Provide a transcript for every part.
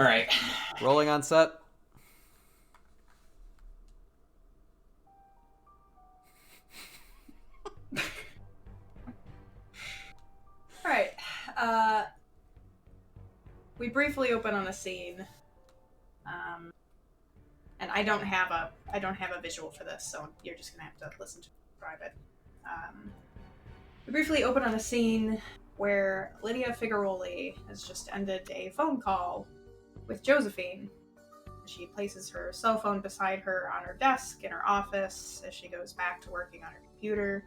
All right. Rolling on set. All right. We briefly open on a scene, and I don't have a visual for this, so you're just gonna have to listen to describe it. We briefly open on a scene where Lydia Figuroli has just ended a phone call with Josephine. She places her cell phone beside her on her desk in her office as she goes back to working on her computer.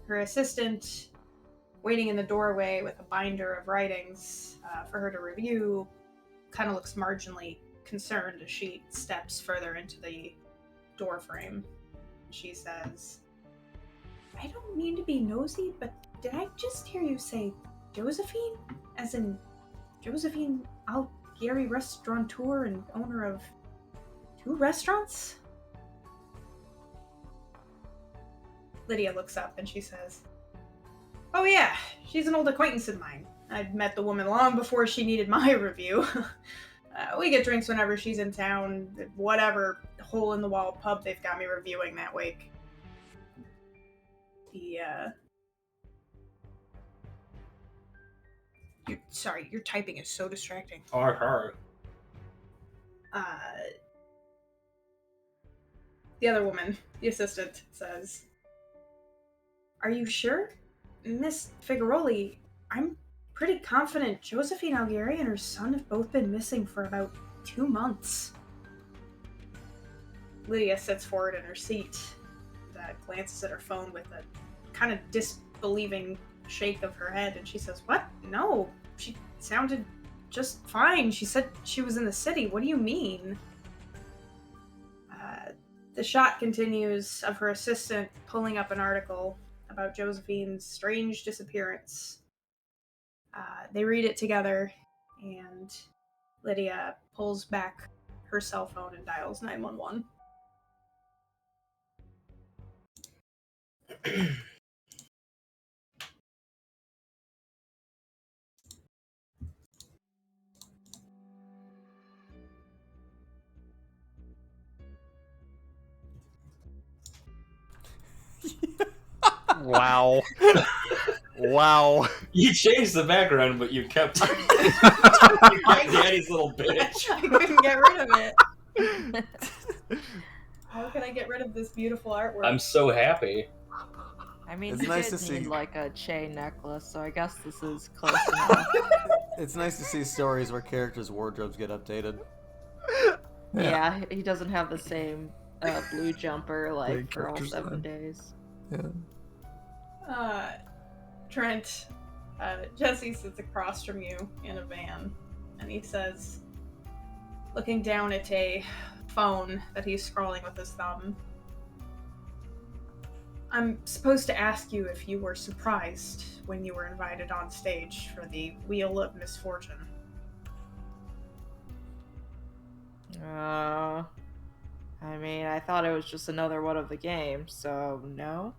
Her assistant, waiting in the doorway with a binder of writings for her to review, kind of looks marginally concerned as she steps further into the door frame. She says, "I don't mean to be nosy, but did I just hear you say Josephine? As in Josephine Algieri, restaurateur and owner of 2 restaurants?" Lydia looks up and she says, "Oh yeah, she's an old acquaintance of mine. I'd met the woman long before she needed my review. We get drinks whenever she's in town, whatever hole-in-the-wall pub they've got me reviewing that week." Sorry, your typing is so distracting. Hard. The other woman, the assistant, says, "Are you sure? Miss Figuroli, I'm pretty confident Josephine Algieri and her son have both been missing for about 2 months." Lydia sits forward in her seat, glances at her phone with a kind of disbelieving shake of her head, and she says, "What? No, she sounded just fine. She said she was in the city. What do you mean?" The shot continues of her assistant pulling up an article about Josephine's strange disappearance. They read it together, and Lydia pulls back her cell phone and dials 911. Wow. Wow. You changed the background, but you kept Daddy's little bitch. I couldn't get rid of it. How can I get rid of this beautiful artwork? I'm so happy. I mean, It's he nice did to need see- like a chain necklace, so I guess this is close enough. It's nice to see stories where characters' wardrobes get updated. Yeah, he doesn't have the same blue jumper like Great for all character 7 design. days. Yeah. Trent, Jesse sits across from you in a van, and he says, looking down at a phone that he's scrolling with his thumb, "I'm supposed to ask you if you were surprised when you were invited on stage for the Wheel of Misfortune." I mean, I thought it was just another one of the games, so no.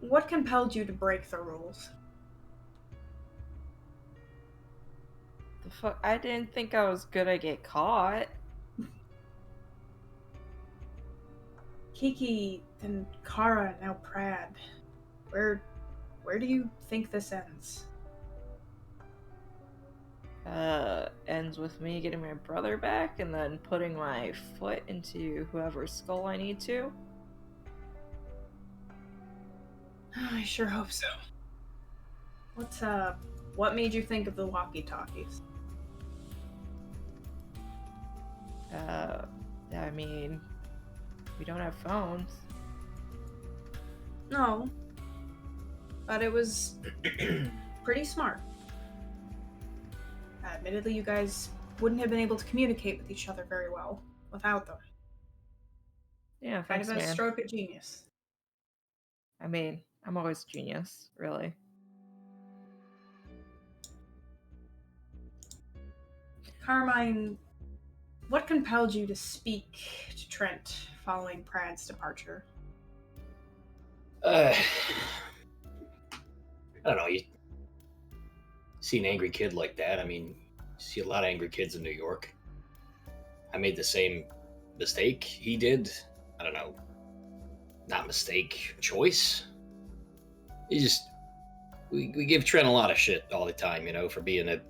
What compelled you to break the rules? The fuck? I didn't think I was gonna get caught. Kiki, then Kara, now Prad. Where do you think this ends? Ends with me getting my brother back and then putting my foot into whoever's skull I need to. I sure hope so. What made you think of the walkie-talkies? I mean, we don't have phones. No. But it was pretty smart. Admittedly, you guys wouldn't have been able to communicate with each other very well without them. Yeah, Kind thanks, of a man. stroke of genius. I mean, I'm always genius, really. Carmine, what compelled you to speak to Trent following Prad's departure? I don't know. You see an angry kid like that. I mean, you see a lot of angry kids in New York. I made the same mistake he did. I don't know. Not mistake, choice. You just we give Trent a lot of shit all the time, you know, for being a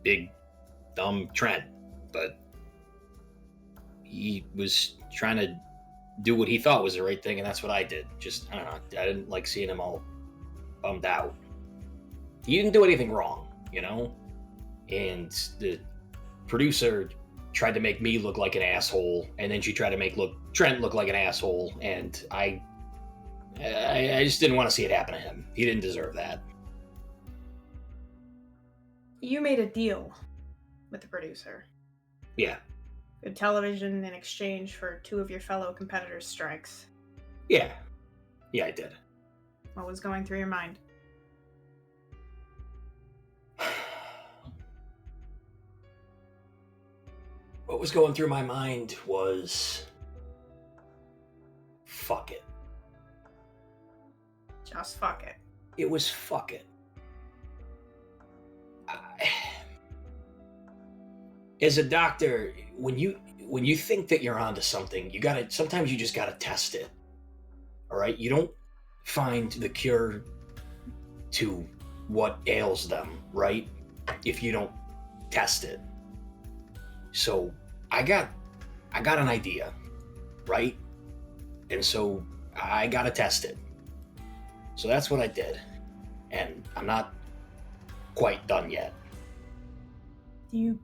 big dumb Trent. But he was trying to do what he thought was the right thing, and that's what I did. Just, I don't know, I didn't like seeing him all bummed out. He didn't do anything wrong, you know? And the producer tried to make me look like an asshole, and then she tried to make Trent look like an asshole, and I just didn't want to see it happen to him. He didn't deserve that. You made a deal with the producer. Yeah. Good television in exchange for 2 of your fellow competitors' strikes. Yeah, I did. What was going through your mind? What was going through my mind was, fuck it. Just fuck it. It was fuck it. As a doctor, when you think that you're onto something, sometimes you just gotta test it. All right, you don't find the cure to what ails them, right? If you don't test it. So I got an idea, right? And so I gotta test it. So that's what I did. And I'm not quite done yet. Do you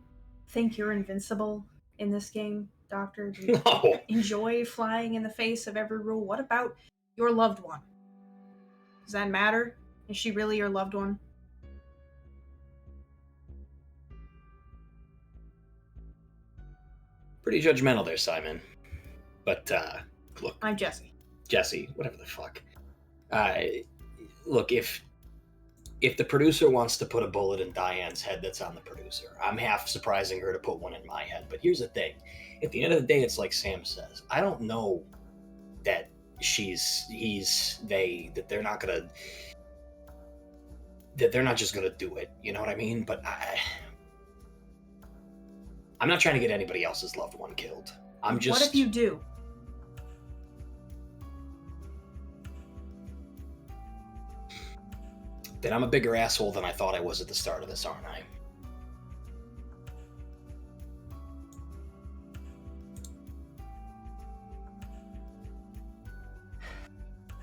think you're invincible in this game, Doctor? Do you No. enjoy flying in the face of every rule? What about your loved one? Does that matter? Is she really your loved one? Pretty judgmental there, Simon. But, look. I'm Jesse. Jesse, whatever the fuck. Look, if the producer wants to put a bullet in Diane's head, that's on the producer. I'm half surprising her to put one in my head. But here's the thing. At the end of the day, it's like Sam says. I don't know that that they're not just gonna do it. You know what I mean? But I'm not trying to get anybody else's loved one killed. What if you do? Then I'm a bigger asshole than I thought I was at the start of this, aren't I?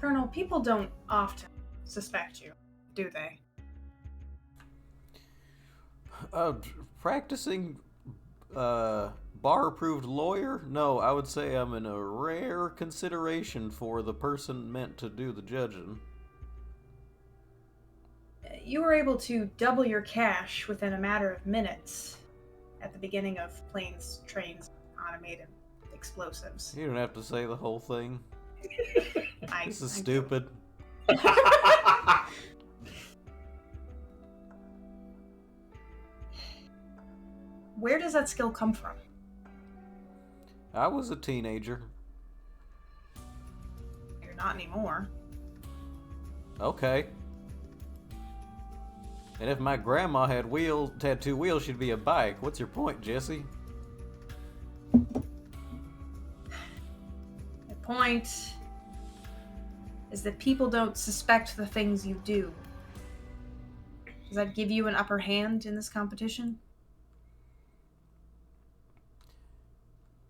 Colonel, people don't often suspect you, do they? Practicing bar-approved lawyer? No, I would say I'm in a rare consideration for the person meant to do the judging. You were able to double your cash within a matter of minutes at the beginning of Planes, Trains, Automated Explosives. You don't have to say the whole thing. This is I stupid. Where does that skill come from? I was a teenager. You're not anymore. Okay. And if my grandma had 2 wheels, she'd be a bike. What's your point, Jesse? The point is that people don't suspect the things you do. Does that give you an upper hand in this competition?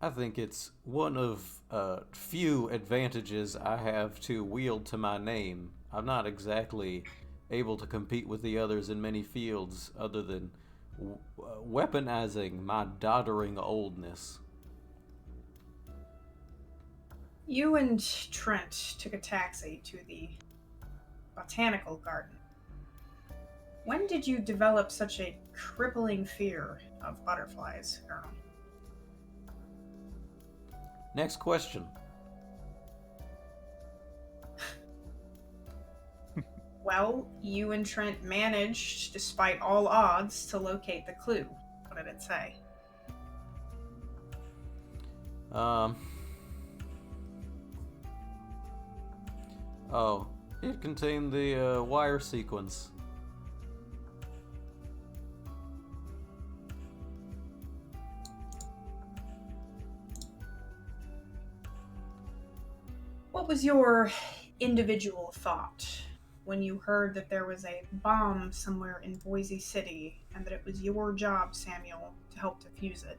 I think it's one of few advantages I have to wield to my name. I'm not exactly able to compete with the others in many fields other than weaponizing my doddering oldness. You and Trent took a taxi to the botanical garden. When did you develop such a crippling fear of butterflies, Colonel? Next question. Well, you and Trent managed, despite all odds, to locate the clue. What did it say? Oh, it contained the wire sequence. What was your individual thought when you heard that there was a bomb somewhere in Boise City and that it was your job, Samuel, to help defuse it?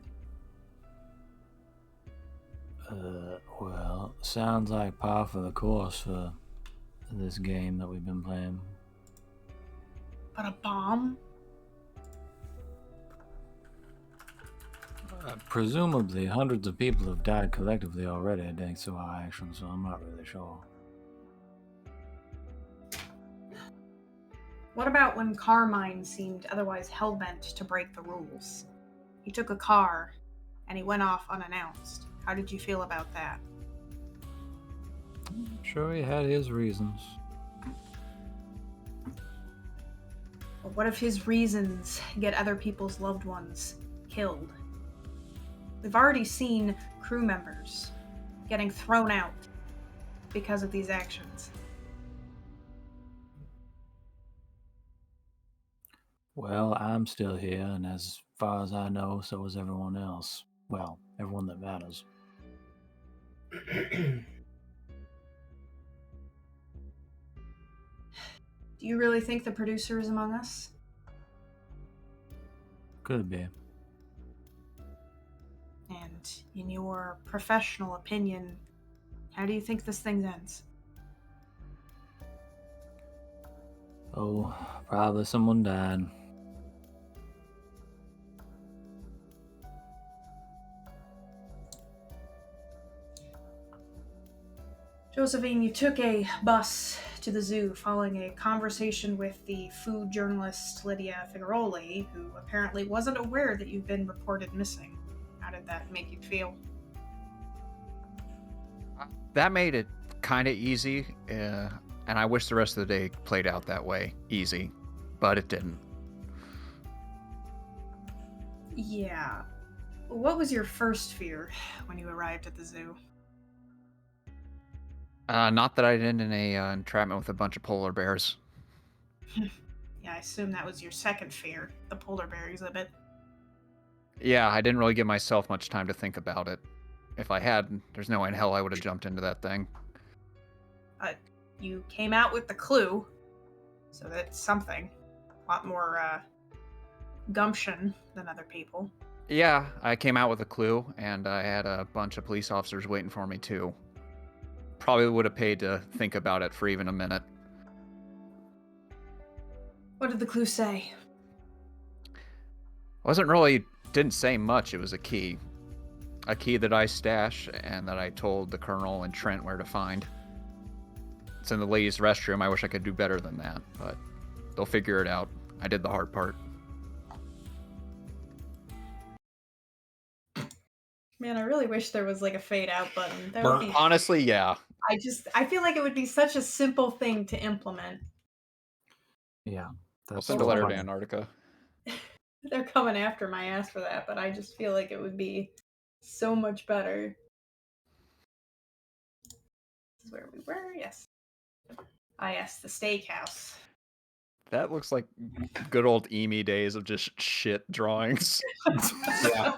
Well, sounds like par for the course for this game that we've been playing. But a bomb? Presumably, hundreds of people have died collectively already thanks to our actions, so I'm not really sure. What about when Carmine seemed otherwise hell-bent to break the rules? He took a car, and he went off unannounced. How did you feel about that? Sure, he had his reasons. But what if his reasons get other people's loved ones killed? We've already seen crew members getting thrown out because of these actions. Well, I'm still here, and as far as I know, so is everyone else. Well, everyone that matters. Do you really think the producer is among us? Could be. And in your professional opinion, how do you think this thing ends? Oh, probably someone died. Josephine, you took a bus to the zoo following a conversation with the food journalist Lydia Figueroli, who apparently wasn't aware that you've been reported missing. How did that make you feel? That made it kind of easy, and I wish the rest of the day played out that way, easy, but it didn't. Yeah. What was your first fear when you arrived at the zoo? Not that I didn't in a entrapment with a bunch of polar bears. Yeah, I assume that was your second fear, the polar bear exhibit. Yeah, I didn't really give myself much time to think about it. If I had, there's no way in hell I would have jumped into that thing. You came out with the clue, so that's something. A lot more gumption than other people. Yeah, I came out with a clue, and I had a bunch of police officers waiting for me too. Probably would have paid to think about it for even a minute. What did the clue say? Didn't say much. It was a key that I stashed and that I told the Colonel and Trent where to find. It's in the ladies' restroom. I wish I could do better than that, but they'll figure it out. I did the hard part. Man, I really wish there was like a fade out button. That would be, Honestly, yeah. I feel like it would be such a simple thing to implement. Yeah. I'll send a letter to Antarctica. They're coming after my ass for that, but I just feel like it would be so much better. This is where we were, yes. Ah, yes, the steakhouse. That looks like good old EMI days of just shit drawings. Yeah.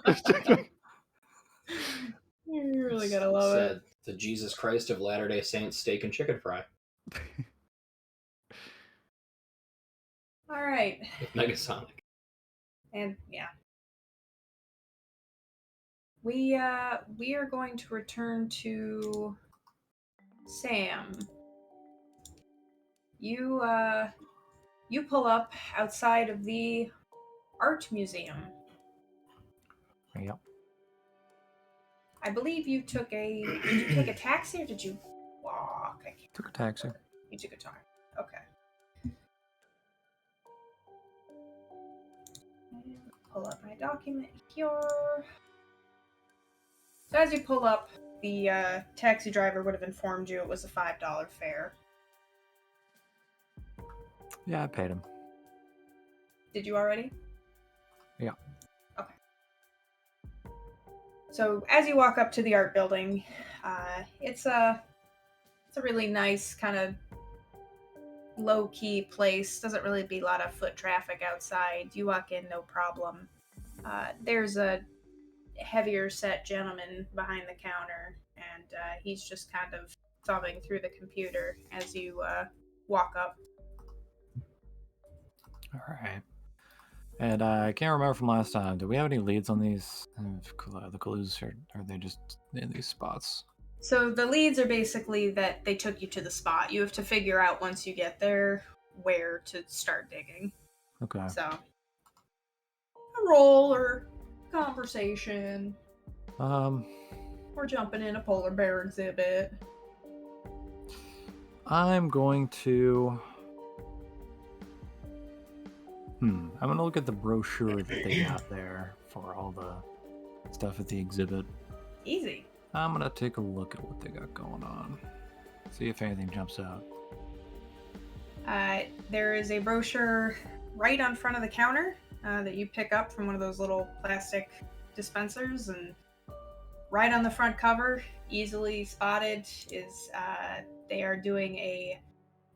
You really gotta love it. The Jesus Christ of Latter-day Saints steak and chicken fry. Alright. With Negasonic. And yeah. We are going to return to Sam. You pull up outside of the art museum. Yep. I believe you took a did you take a taxi or did you walk? I can't Took a taxi. You took a taxi. Okay. And pull up my document here. So as you pull up, the taxi driver would have informed you it was a $5 fare. Yeah, I paid him. Did you already? Yeah. Okay. So as you walk up to the art building, it's a really nice kind of low-key place. Doesn't really be a lot of foot traffic outside. You walk in, no problem. There's a heavier set gentleman behind the counter, and he's just kind of thumbing through the computer as you walk up. All right. And I can't remember from last time. Do we have any leads on these the clues, or are they just in these spots? So the leads are basically that they took you to the spot. You have to figure out once you get there where to start digging. Okay. So a roll or conversation or jumping in a polar bear exhibit. I'm going to. I'm going to look at the brochure that they got there for all the stuff at the exhibit. Easy. I'm going to take a look at what they got going on. See if anything jumps out. There is a brochure right on front of the counter that you pick up from one of those little plastic dispensers, and right on the front cover, easily spotted, is they are doing a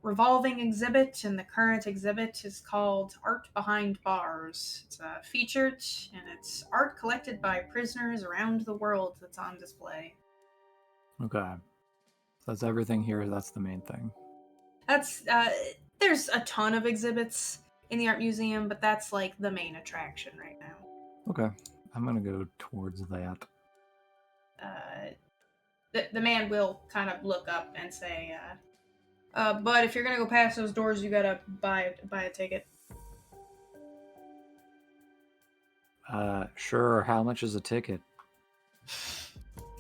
revolving exhibit, and the current exhibit is called Art Behind Bars. It's featured, and it's art collected by prisoners around the world that's on display. Okay. That's everything here. That's the main thing. That's there's a ton of exhibits in the art museum, but that's like the main attraction right now. Okay. I'm going to go towards that. The man will kind of look up and say, but if you're gonna go past those doors, you gotta buy a ticket. Sure. How much is a ticket?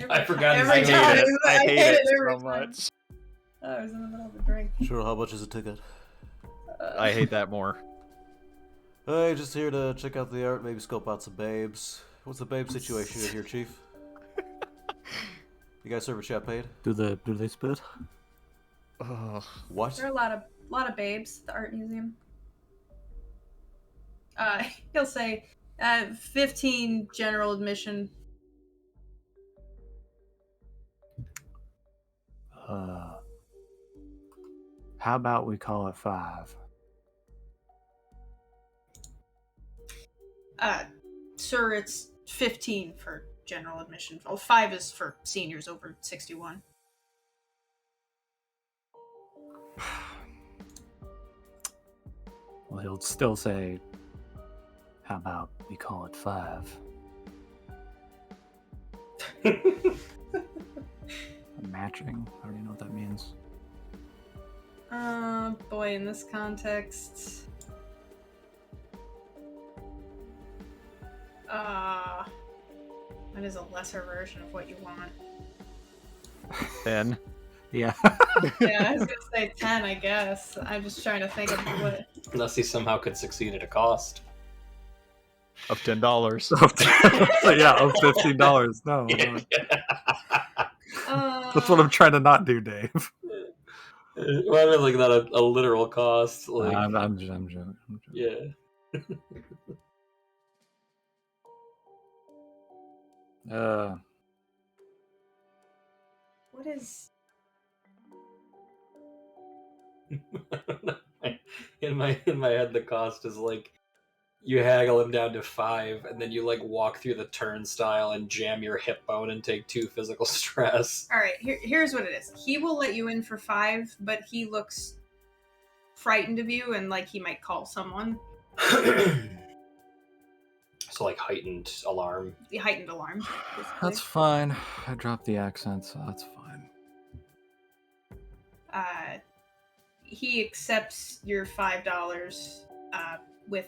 I forgot his Every name. time. I hate it every so time. much. Oh, I was in the middle of a drink. Sure, how much is a ticket? I hate that more. Hey, just here to check out the art, maybe scope out some babes. What's the babe situation in here, Chief? You guys serve a champagne? Do they spit? Ugh. What? There are a lot of babes at the art museum. He'll say, 15 general admission. How about we call it 5? Sir, it's 15 for general admission. Oh, 5 is for seniors over 61. Well, he'll still say, how about we call it 5? Matching. I already know what that means. Boy, in this context... that is a lesser version of what you want. Then Yeah. Yeah, I was gonna say 10, I guess. I'm just trying to think of what... Unless he somehow could succeed at a cost. of $10. Yeah, of $15. No. That's what I'm trying to not do, Dave. Well, I mean, like not a literal cost. Like, I'm joking. yeah. What is... in my head, the cost is like you haggle him down to 5, and then you like walk through the turnstile and jam your hip bone and take 2 physical stress. Alright, here's what it is. He will let you in for 5, but he looks frightened of you and like he might call someone. So like heightened alarm. The heightened alarm. basically. That's fine. I dropped the accent, so that's fine. He accepts your $5 with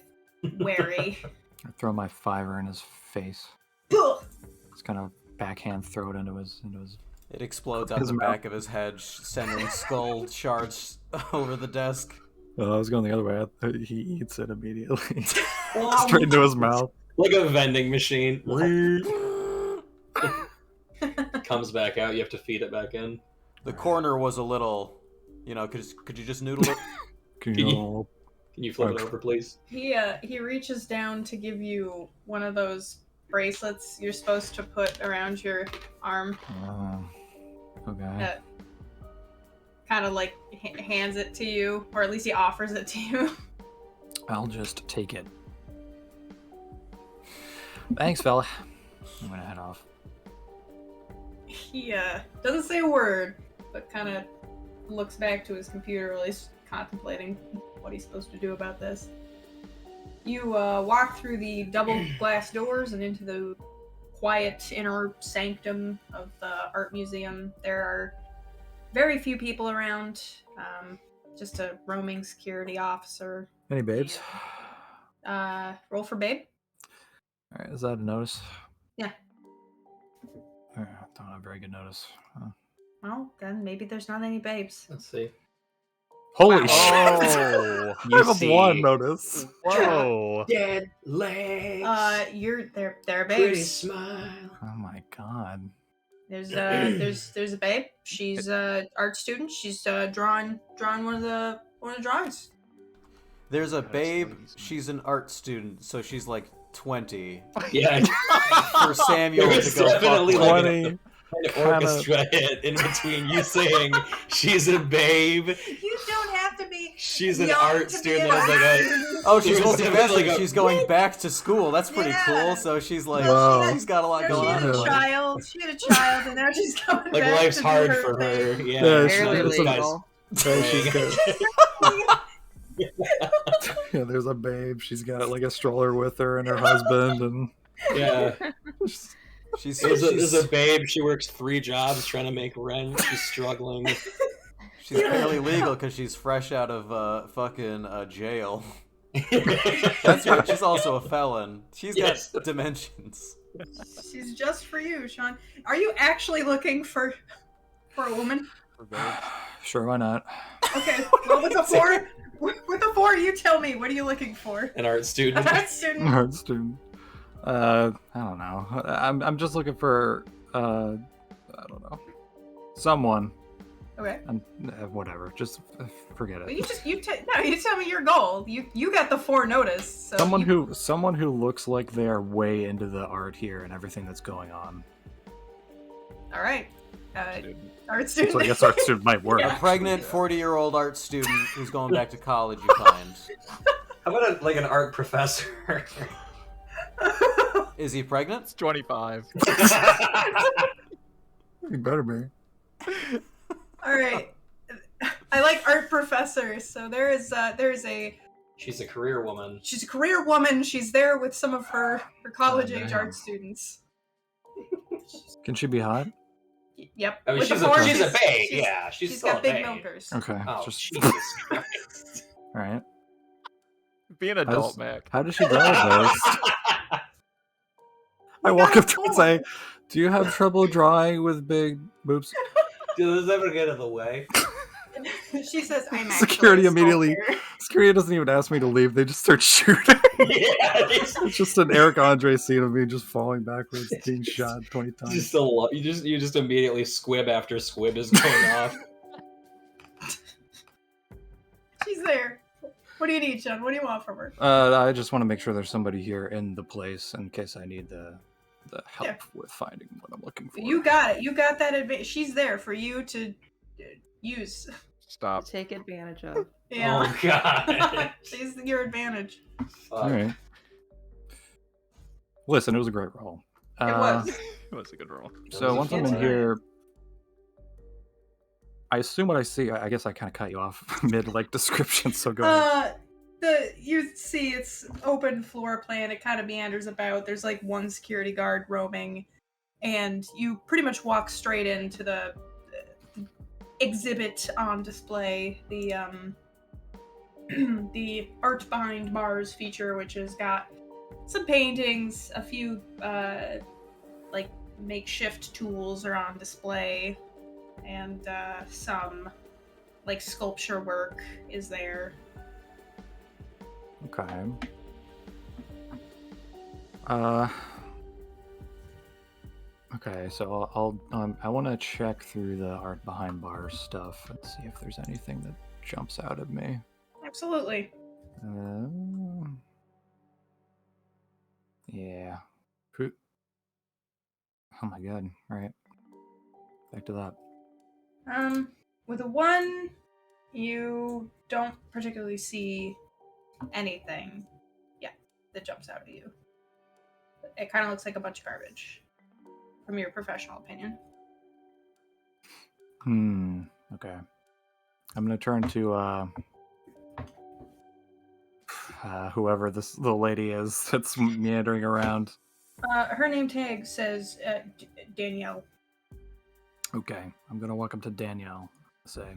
wary. I throw my $5 in his face. Ugh. Just kind of backhand throw it into his. It explodes out His the mouth. back of his head, sending skull shards over the desk. Well, I was going the other way. He eats it immediately. Wow. Straight into his mouth. Like a vending machine. Comes back out, you have to feed it back in. The corner was a little, could you just noodle it? Can you Can you flip it over, please? He reaches down to give you one of those bracelets you're supposed to put around your arm. Okay. Kind of like hands it to you, or at least he offers it to you. I'll just take it. Thanks, fella. I'm gonna head off. He doesn't say a word, but kind of looks back to his computer while he's contemplating what he's supposed to do about this. You walk through the double glass doors and into the quiet inner sanctum of the art museum. There are very few people around, just a roaming security officer. Any babes? Roll for babe. All right, is that a notice? Yeah. Don't have very good notice. Well, then maybe there's not any babes. Let's see. Holy Wow. shit! Oh, I you have a see. one notice. Whoa. Dead legs. They're pretty babes. smile. Oh my god. There's a babe. She's a art student. She's drawing one of the drawings. There's a babe. She's an art student, so she's like 20. Yeah. For Samuel to There's go fuck definitely with. like 20. an orchestra hit in between you saying she's a babe, You don't have to be. she's an young art to student be that was like a. Oh, she's There's definitely multifaceted. like a- She's going back to school. That's pretty Yeah. cool. So she's like, Wow. she's got a lot No, going she on. had in a life. child. She had a child, and now she's coming Like back life's to do hard her for her. thing. Yeah, Yeah, it's she- not Barely this guy's- legal. So she's got, yeah, there's a babe. She's got like a stroller with her and her husband, and Yeah, She's there's a babe. She works 3 jobs trying to make rent. She's struggling. she's barely legal because she's fresh out of fucking jail. That's right. She's also a felon. She's Yes. got dimensions. She's just for you, Sean. Are you actually looking for a woman? sure, why not? Okay. Well, with the 4, you tell me. What are you looking for? An art student. Art student. Art student. I don't know. I'm just looking for I don't know, someone. Okay. And whatever. Just forget But it. you tell me your goal. You got the 4 notice. So Someone who looks like they are way into the art here and everything that's going on. All right. Art student. So I guess art student might work. A pregnant 40-year-old art student who's going back to college. You find. How about an art professor? Is he pregnant? It's 25. You better be. All right. I like art professors. So there's a She's a career woman. she's a career woman. She's there with some of her college age damn. art students. Can she be hot? Yep. I mean, With the she's four, a babe. Yeah, she's she's still got a big babe. milkers. Okay. Oh, Just Jesus Christ. all right. Be an adult, Mac. How does she draw this? I walk up to her and say, "Do you have trouble drawing with big boobs?" Does this ever get in the way? She says, "I'm actually Security a immediately- sculptor." Security doesn't even ask me to leave. They just start shooting. Yeah, It's just an Eric Andre scene of me just falling backwards, being shot 20 times. just a lot. You just immediately squib after squib is going off. She's there. What do you need, Sean? What do you want from her? I just want to make sure there's somebody here in the place in case I need the help Yeah. with finding what I'm looking for. You got it. You got that advantage. She's there for you to use. Stop. Take advantage of. Yeah. Oh God. She's your advantage. Fuck. All right. Listen, it was a great roll. It was. It was a good roll. So once I'm in fancy. here, I assume what I see. I guess I kind of cut you off mid like description. So go ahead. You see it's open floor plan. It kind of meanders about. There's like one security guard roaming, and you pretty much walk straight into the exhibit on display. The the art behind Mars feature, which has got some paintings, a few like makeshift tools are on display, and some like sculpture work is there. Okay. Okay, so I'll I want to check through the art behind bars stuff and see if there's anything that jumps out at me. Absolutely. Yeah. Pro- Oh my god! All right. Back to that. With a 1, you don't particularly see anything, that jumps out at you. It kind of looks like a bunch of garbage, from your professional opinion. Okay. I'm gonna turn to whoever this little lady is that's meandering around. Her name tag says Danielle. Okay, I'm gonna walk up to Danielle. Say,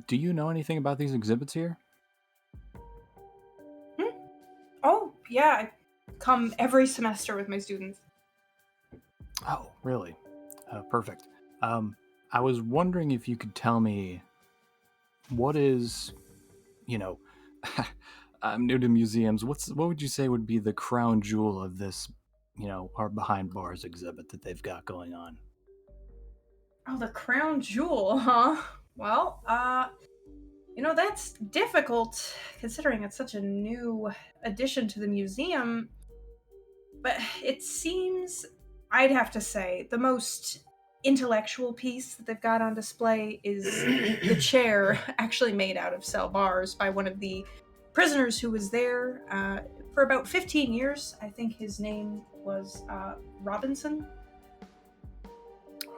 do you know anything about these exhibits here? Oh, yeah. I come every semester with my students. Oh, really? Perfect. I was wondering if you could tell me what is, you know, I'm new to museums. What would you say would be the crown jewel of this, our behind bars exhibit that they've got going on? Oh, the crown jewel, huh? Well, that's difficult considering it's such a new addition to the museum. But it seems, I'd have to say, the most intellectual piece that they've got on display is the chair, actually made out of cell bars by one of the prisoners who was there for about 15 years. I think his name was Robinson.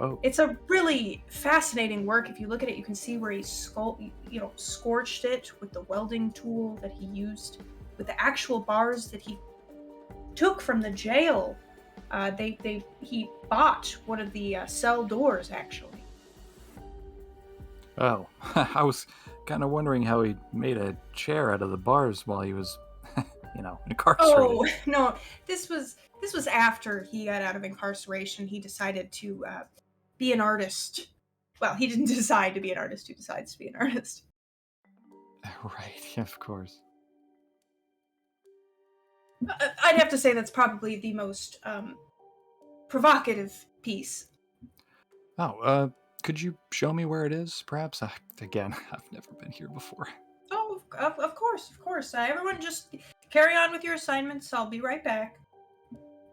Oh, It's a really fascinating work. If you look at it, you can see where he scorched it with the welding tool that he used, with the actual bars that he took from the jail. He bought one of the cell doors, actually. oh, I was kind of wondering how he made a chair out of the bars while he was, incarcerated. Oh no, this was after he got out of incarceration. He decided to be an artist. Well, he didn't decide to be an artist. He decides to be an artist. Right, of course. I'd have to say that's probably the most provocative piece. Oh, could you show me where it is, perhaps? Again, I've never been here before. Oh, of course. Everyone just carry on with your assignments. I'll be right back.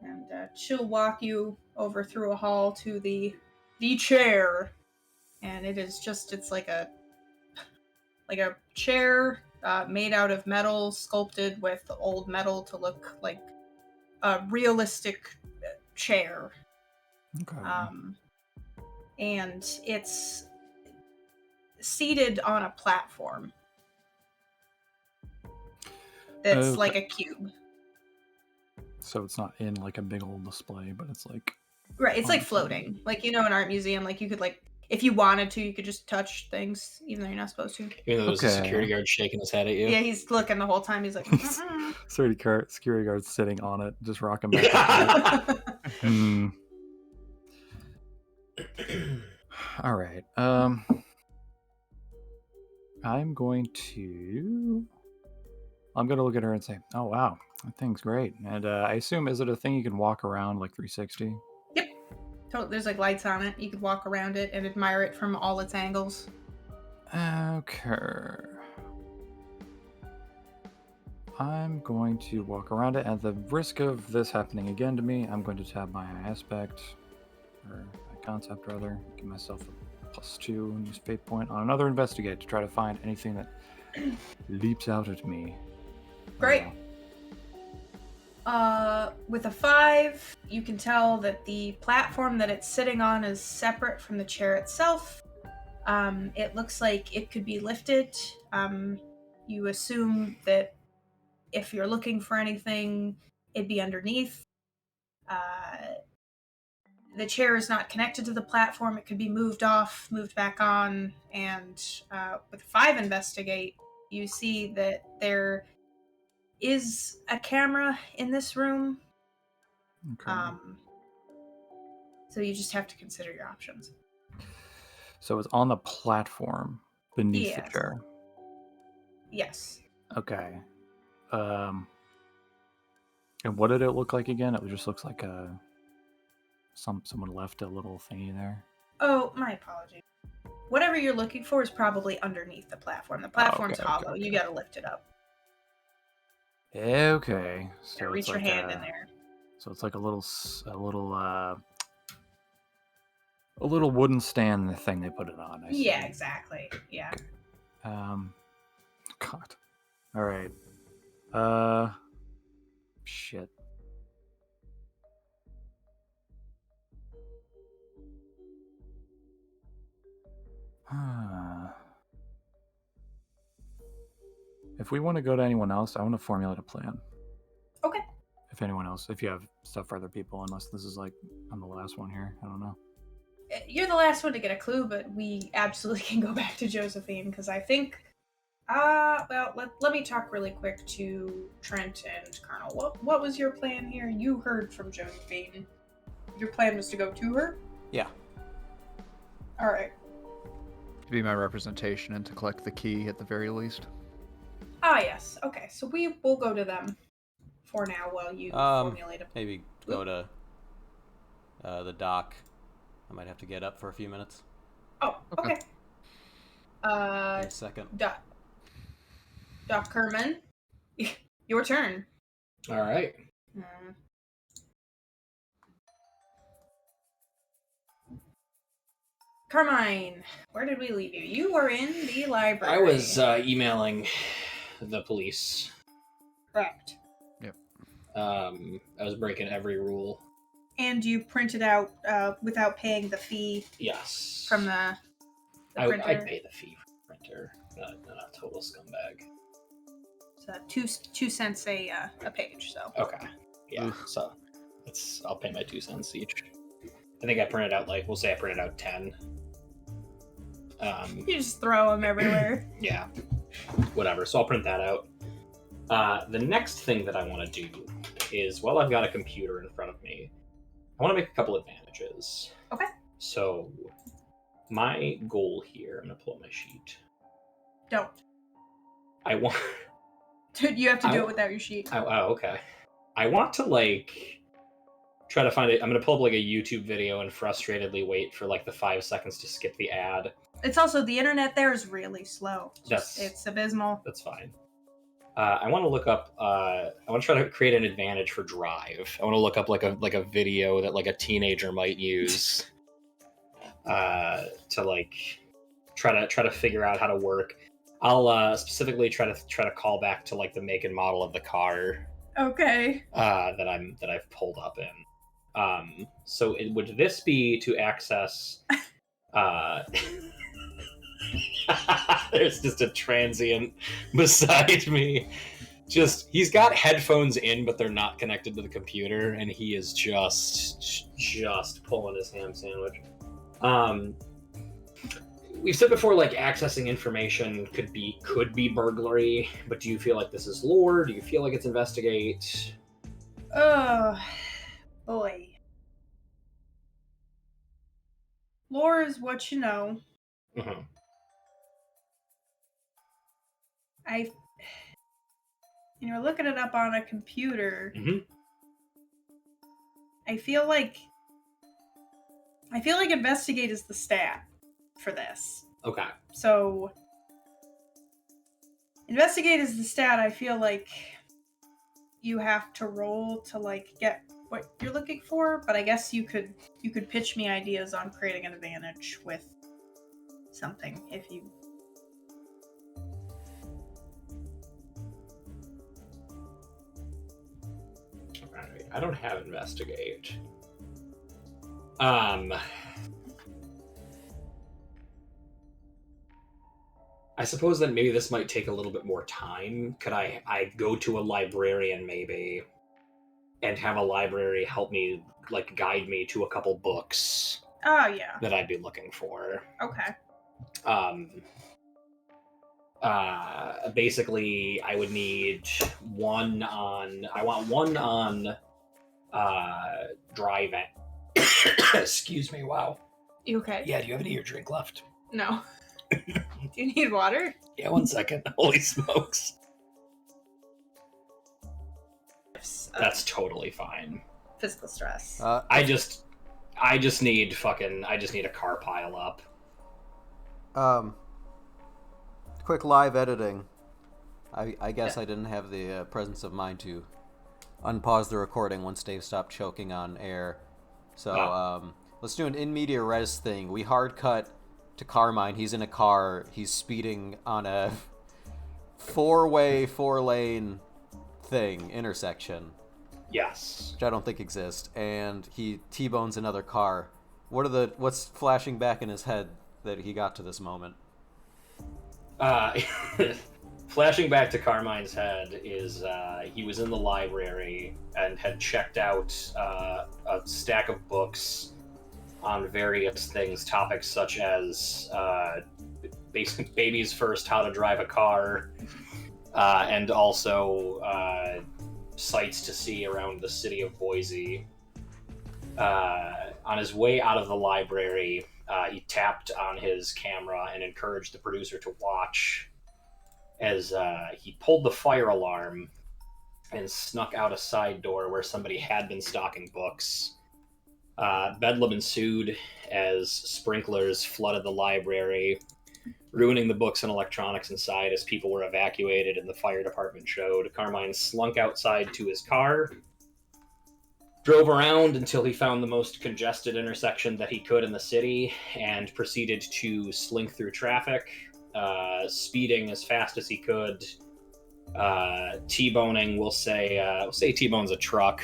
And she'll walk you over through a hall to the chair. And it's like a chair made out of metal, sculpted with old metal to look like a realistic chair. Okay. And it's seated on a platform that's like a cube. So it's not in like a big old display, but it's like... Right, it's like floating. Like, in an art museum, like you could if you wanted to, you could just touch things, even though you're not supposed to. Even though there's a security guard shaking his head at you. Yeah, he's looking the whole time. He's like, security guard sitting on it, just rocking back and forth. All right. I'm going to look at her and say, "Oh wow, that thing's great." And I assume, is it a thing you can walk around like 360? Yep. There's like lights on it. You could walk around it and admire it from all its angles. Okay. I'm going to walk around it. At the risk of this happening again to me, I'm going to tab my aspect, or my concept rather, give myself a +2 and use fate point on another investigate to try to find anything that leaps out at me. Great. With a 5, you can tell that the platform that it's sitting on is separate from the chair itself. It looks like it could be lifted. You assume that if you're looking for anything, it'd be underneath. The chair is not connected to the platform. It could be moved off, moved back on, and with 5 investigate, you see that there is a camera in this room. Okay. So you just have to consider your options. So it's on the platform beneath the chair. Yes. Okay. And what did it look like again? It just looks like someone left a little thingy there. Oh, my apologies. Whatever you're looking for is probably underneath the platform. The platform's hollow. You gotta lift it up. Okay. So reach your hand in there. So it's like a little wooden stand thing they put it on. I see. Yeah, exactly. Yeah. Okay. God. All right. Shit. If we want to go to anyone else, I want to formulate a plan. Okay. If you have stuff for other people, unless this is like, I'm the last one here. I don't know. You're the last one to get a clue, but we absolutely can go back to Josephine, because I think... let me talk really quick to Trent and Colonel. What was your plan here? You heard from Josephine. Your plan was to go to her? Yeah. Alright. To be my representation and to collect the key at the very least. Ah, yes. Okay, so we will go to them for now while you formulate a... Maybe go to the dock. I might have to get up for a few minutes. Oh, okay. Give me a second. Doc Kerman, your turn. All right. Carmine, where did we leave you? You were in the library. I was emailing the police. Correct. Yep. I was breaking every rule. And you printed out without paying the fee. Yes. From the printer. I'd pay the fee for the printer. Not a total scumbag. So 2 cents a page. So. Okay. Yeah. So I'll pay my 2 cents each. I think I printed out we'll say I printed out 10. You just throw them everywhere. Yeah. Whatever. So I'll print that out. The next thing that I want to do is, I've got a computer in front of me, I want to make a couple advantages. Okay. So my goal here, I'm going to pull up my sheet. Don't. I want... Dude, you have to do it without your sheet. Oh, okay. I want to, try to find it. I'm going to pull up, a YouTube video and frustratedly wait for, the 5 seconds to skip the ad. It's also, the internet there is really slow. It's abysmal. That's fine. I want to look up, I want to try to create an advantage for Drive. I want to look up, a video that, a teenager might use to, try to figure out how to work. I'll specifically try to call back to the make and model of the car. Okay. That I've pulled up in. So would this be to access? There's just a transient beside me. He's got headphones in, but they're not connected to the computer, and he is just pulling his ham sandwich. We've said before, accessing information could be burglary, but do you feel like this is lore? Do you feel like it's investigate? Oh, boy. Lore is what you know. Mm-hmm. Looking it up on a computer. Mm-hmm. I feel like investigate is the stat for this. Okay. So investigate is the stat. I feel like you have to roll to get what you're looking for, but I guess you could pitch me ideas on creating an advantage with something if you... Alright, I don't have investigate. I suppose that maybe this might take a little bit more time. Could I go to a librarian maybe and have a library help me, guide me to a couple books? Oh, yeah. That I'd be looking for. Okay. Basically, I would need one on driving. Excuse me, wow. You okay? Yeah, do you have any of your drink left? No. Do you need water? Yeah, 1 second. Holy smokes. That's totally fine. Physical stress. I just need a car pile up. Quick live editing. I guess I didn't have the presence of mind to unpause the recording once Dave stopped choking on air. So let's do an in media res thing. We hard cut to Carmine. He's in a car. He's speeding on a 4-lane intersection. Yes. Which I don't think exists. And he T-bones another car. What's flashing back in his head that he got to this moment. Flashing back to Carmine's head is he was in the library and had checked out a stack of books on various things, topics such as baby's first how to drive a car, and also sights to see around the city of Boise. On his way out of the library, he tapped on his camera and encouraged the producer to watch as he pulled the fire alarm and snuck out a side door where somebody had been stocking books. Bedlam ensued as sprinklers flooded the library, ruining the books and electronics inside as people were evacuated and the fire department showed. Carmine slunk outside to his car, drove around until he found the most congested intersection that he could in the city, and proceeded to slink through traffic, speeding as fast as he could, T-boning, we'll say T-bone's a truck,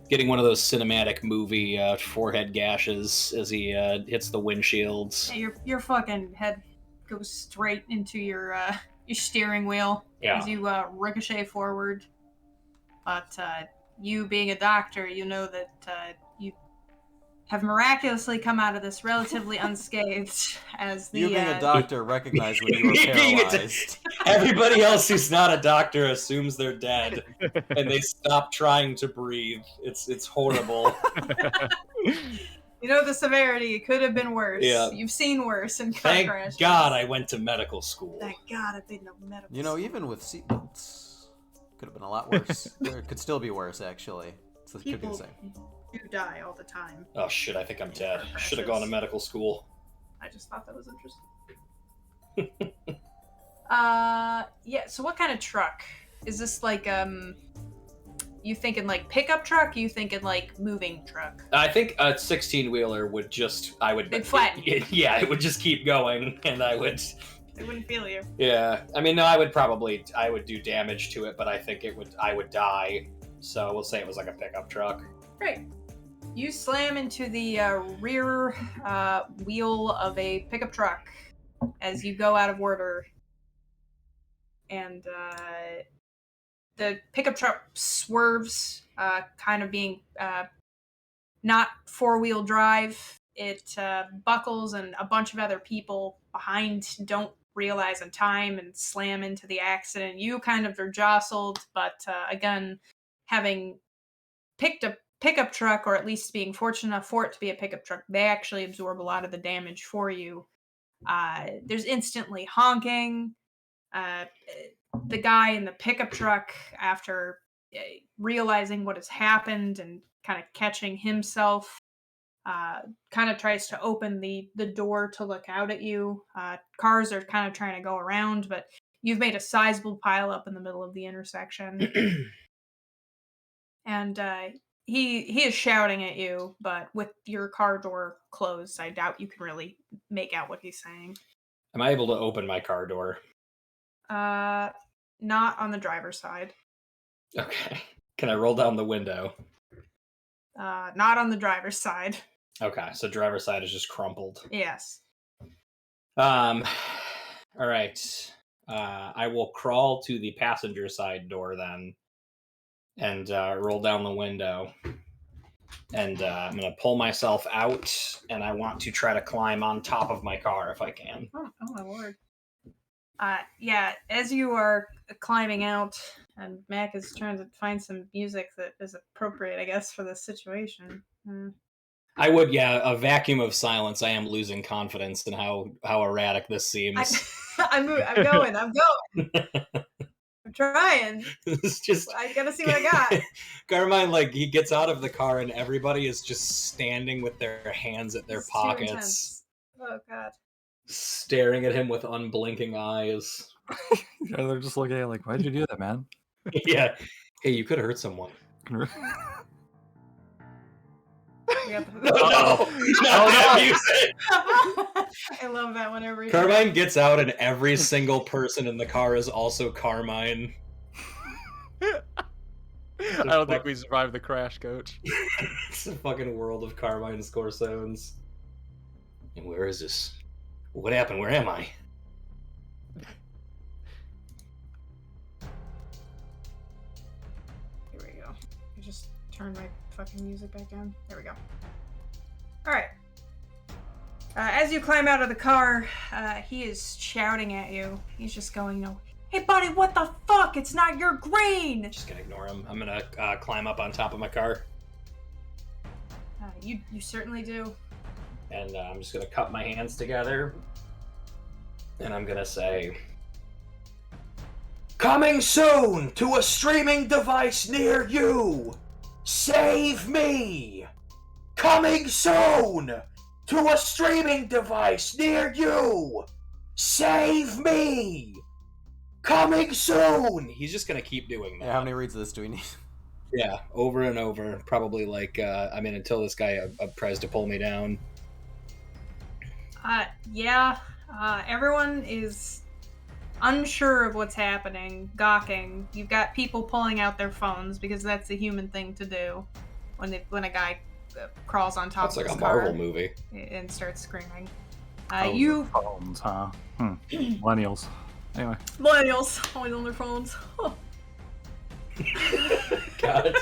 getting one of those cinematic movie forehead gashes as he hits the windshields. Yeah, your fucking head goes straight into your steering wheel as you ricochet forward. But you being a doctor, you know that you have miraculously come out of this relatively unscathed. As the You being a doctor recognize when you were paralyzed. Everybody else who's not a doctor assumes they're dead, and they stop trying to breathe. It's horrible. You know the severity. It could have been worse. Yeah. You've seen worse in car Thank crashes. God I went to medical school. Thank God I've been no medical. You know, even with seatbelts, could have been a lot worse. Or it could still be worse, actually. So it could be the People same. do die all the time. Oh shit, I think I'm dead. Car Should have crashes. gone to medical school. I just thought that was interesting. Yeah, so what kind of truck? Is this like, you thinking like pickup truck? You thinking like moving truck? I think a 16-wheeler would Big flat. Yeah, it would just keep going, and I would... They wouldn't feel you. Yeah, I mean, no, I would do damage to it, but I think I would die. So we'll say it was like a pickup truck. Great. You slam into the rear wheel of a pickup truck as you go out of order. And the pickup truck swerves, kind of being not four-wheel drive. It buckles, and a bunch of other people behind don't realize in time and slam into the accident. You kind of are jostled, but again, having picked a pickup truck, or at least being fortunate enough for it to be a pickup truck, they actually absorb a lot of the damage for you. There's instantly honking. The guy in the pickup truck, after realizing what has happened and kind of catching himself, kind of tries to open the door to look out at you. Cars are kind of trying to go around, but you've made a sizable pile up in the middle of the intersection. And he is shouting at you, but with your car door closed, I doubt you can really make out what he's saying. Am I able to open my car door? Not on the driver's side. Okay. Can I roll down the window? Not on the driver's side. Okay, so driver's side is just crumpled. Yes. All right. I will crawl to the passenger side door then, and roll down the window. And I'm gonna pull myself out, and I want to try to climb on top of my car if I can. Oh my lord. Yeah, as you are climbing out, and Mac is trying to find some music that is appropriate, I guess, for this situation. I would, yeah, a vacuum of silence. I am losing confidence in how erratic this seems. I'm going. I'm trying. It's just, I gotta see what I got. Carmine, like, he gets out of the car and everybody is just standing with their hands at their It's too pockets, intense. Oh god. staring at him with unblinking eyes. Yeah, they're just looking at it like, why'd you do that, man? Yeah. Hey, you could have hurt someone. Yep. No, not that music. I love that one every Carmine gets out and every single person in the car is also Carmine. I don't think we survived the crash, Coach. It's a fucking world of Carmine Scorsones. And where is this? What happened? Where am I? Here we go. I just turned my fucking music back on. There we go. Alright. As you climb out of the car, he is shouting at you. He's just going, hey buddy, what the fuck? It's not your green! Just gonna ignore him. I'm gonna climb up on top of my car. You certainly do. And I'm just gonna cup my hands together. And I'm gonna say... Coming soon to a streaming device near you! Save me! Coming soon to a streaming device near you! Save me! Coming soon! He's just gonna keep doing that. Yeah, how many reads of this do we need? Yeah, over and over. Probably like, until this guy tries to pull me down. Everyone is unsure of what's happening, gawking. You've got people pulling out their phones because that's the human thing to do when a guy crawls on top That's of like his a car Marvel movie. and starts screaming. Phones, huh? Millennials. Anyway. Millennials always on their phones. God.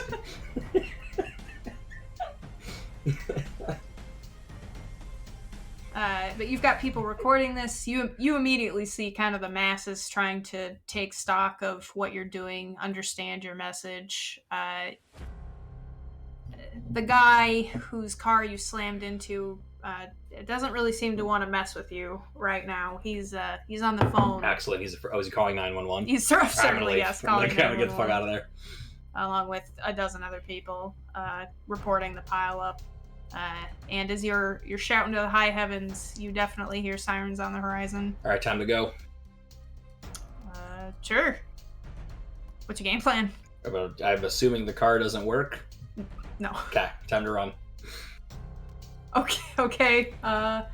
But you've got people recording this. You immediately see kind of the masses trying to take stock of what you're doing, understand your message. The guy whose car you slammed into doesn't really seem to want to mess with you right now. He's on the phone. Excellent. He's he calling 911? He's certainly, yes, calling I'm gonna get the fuck 911, out of there. along with a dozen other people reporting the pileup. And as you're shouting to the high heavens, you definitely hear sirens on the horizon. All right, time to go. Sure. What's your game plan? I'm assuming the car doesn't work. No. Okay, time to run. Okay. I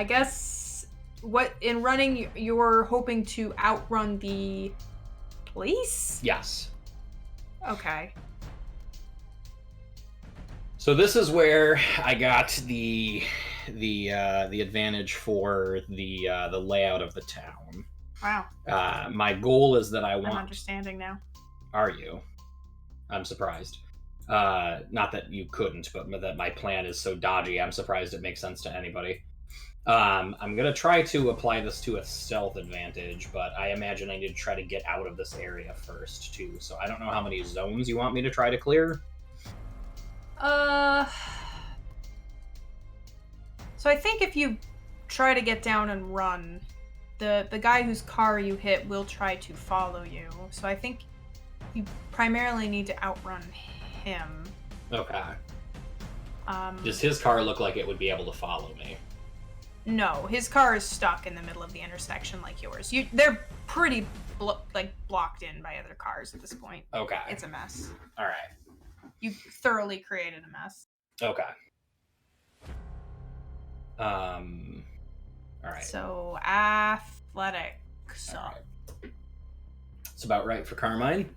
guess in running you're hoping to outrun the police? Yes. Okay. So this is where I got the advantage for the layout of the town. Wow. My goal is that I I'm want. understanding now. Are you? I'm surprised. Not that you couldn't, but that my plan is so dodgy. I'm surprised it makes sense to anybody. I'm gonna try to apply this to a stealth advantage, but I imagine I need to try to get out of this area first too. So I don't know how many zones you want me to try to clear. So I think if you try to get down and run, the guy whose car you hit will try to follow you. So I think you primarily need to outrun him. Okay. Does his car look like it would be able to follow me? No, his car is stuck in the middle of the intersection like yours. They're pretty blocked in by other cars at this point. Okay. It's a mess. All right. You thoroughly created a mess. Okay. All right. So athletic. So. All right. It's about right for Carmine.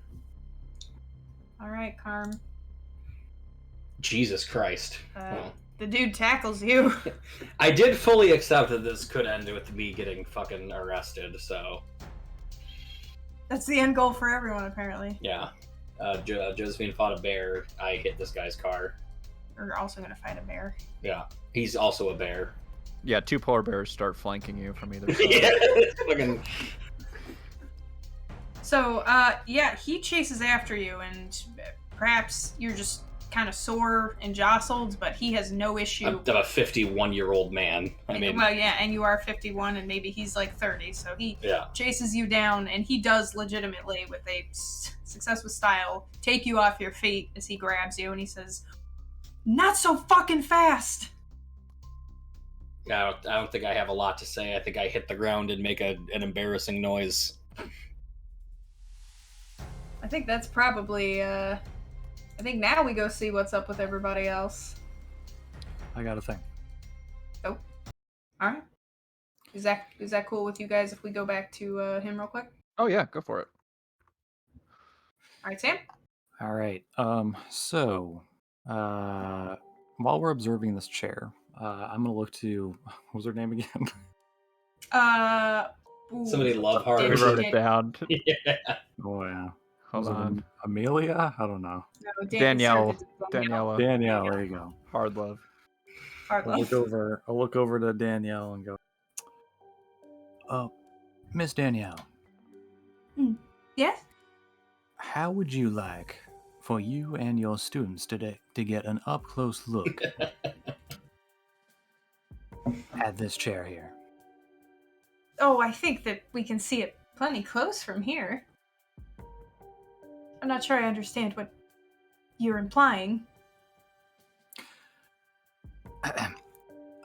All right, Carm. Jesus Christ. The dude tackles you. I did fully accept that this could end with me getting fucking arrested, so. That's the end goal for everyone, apparently. Yeah. Josephine fought a bear. I hit this guy's car. We're also going to fight a bear. Yeah. He's also a bear. Yeah, two polar bears start flanking you from either side. Yeah. Fucking... So, he chases after you, and perhaps you're just kind of sore and jostled, but he has no issue. I'm a 51-year-old man. I mean, well, yeah, and you are 51, and maybe he's like 30, so he chases you down, and he does legitimately, with a success with style, take you off your feet as he grabs you, and he says, "Not so fucking fast!" I don't think I have a lot to say. I think I hit the ground and make an embarrassing noise. I think that's probably, I think now we go see what's up with everybody else. I got a thing. Oh. Alright. Is that cool with you guys if we go back to him real quick? Oh yeah, go for it. Alright, Sam? All right. While we're observing this chair, I'm gonna look to what was her name again? Somebody love I hard. wrote it down. Yeah. Oh yeah, Hold was it on. Amelia? I don't know. No, Danielle. Danielle. Daniela. Danielle, you go. there you go. Hard love. Hard I'll love. look over to Danielle and go, Miss Danielle, Yes? how would you like for you and your students today to get an up close look at this chair here? Oh, I think that we can see it plenty close from here. I'm not sure I understand what you're implying.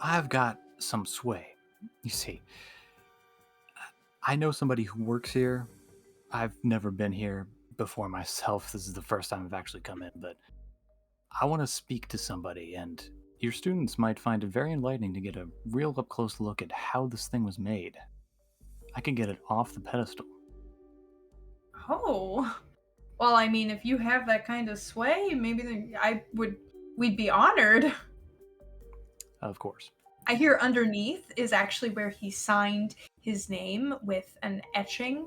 I've got some sway. You see, I know somebody who works here. I've never been here before myself. This is the first time I've actually come in, but I want to speak to somebody, and your students might find it very enlightening to get a real up close look at how this thing was made. I can get it off the pedestal. Oh. Well, I mean, if you have that kind of sway, maybe we'd be honored. Of course. I hear underneath is actually where he signed his name with an etching.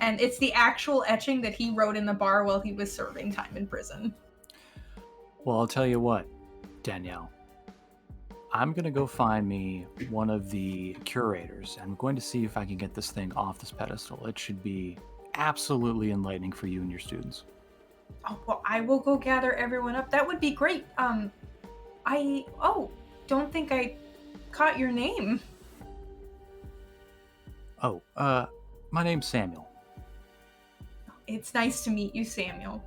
And it's the actual etching that he wrote in the bar while he was serving time in prison. Well, I'll tell you what, Danielle. I'm going to go find me one of the curators. I'm going to see if I can get this thing off this pedestal. It should be absolutely enlightening for you and your students. Oh, well, I will go gather everyone up. That would be great. Don't think I caught your name. Oh, my name's Samuel. It's nice to meet you, Samuel.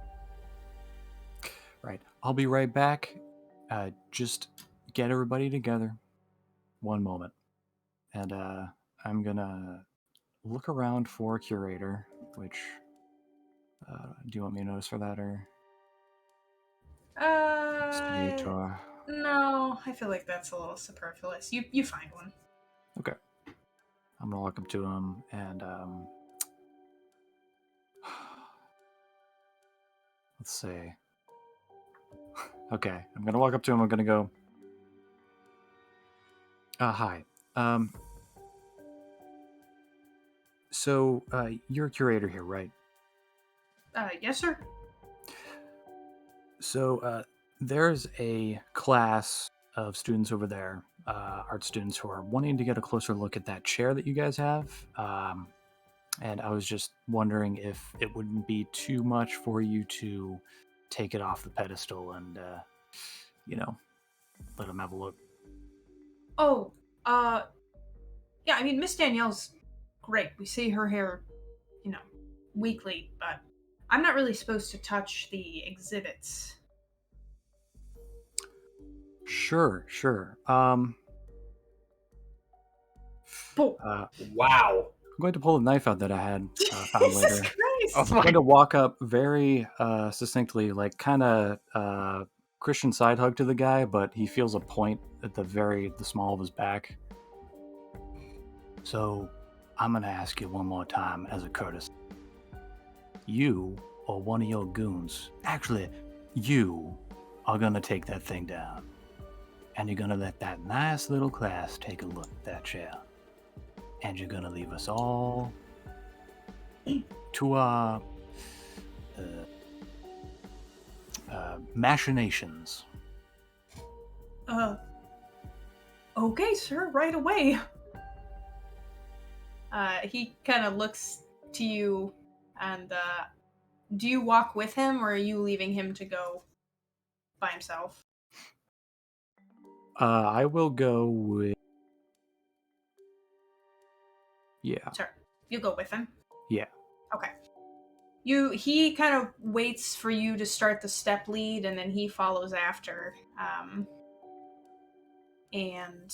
Right. I'll be right back. Just get everybody together. One moment. And I'm gonna look around for a curator, which do you want me to notice for that or Studiator? No, I feel like that's a little superfluous. You find one. Okay. I'm gonna walk up to him and let's see. Okay, I'm gonna walk up to him. I'm gonna go. Hi. So you're a curator here, right? Yes, sir. So there's a class of students over there, art students, who are wanting to get a closer look at that chair that you guys have. And I was just wondering if it wouldn't be too much for you to take it off the pedestal and, let them have a look. Oh, yeah, I mean, Miss Danielle's great. We see her here, weekly, but I'm not really supposed to touch the exhibits. Sure. Oh. Wow. I'm going to pull the knife out that I had found Jesus later. Christ! I'm going to walk up very succinctly, like kind of Christian side hug to the guy, but he feels a point at the small of his back. So I'm going to ask you one more time as a courtesy. You or one of your goons, actually, you are going to take that thing down. And you're going to let that nice little class take a look at that chair. And you're going to leave us all to our machinations. Okay, sir, right away. He kind of looks to you, and do you walk with him, or are you leaving him to go by himself? I will go with... Yeah. Sure, you go with him. Yeah. Okay. He kind of waits for you to start the step lead, and then he follows after. And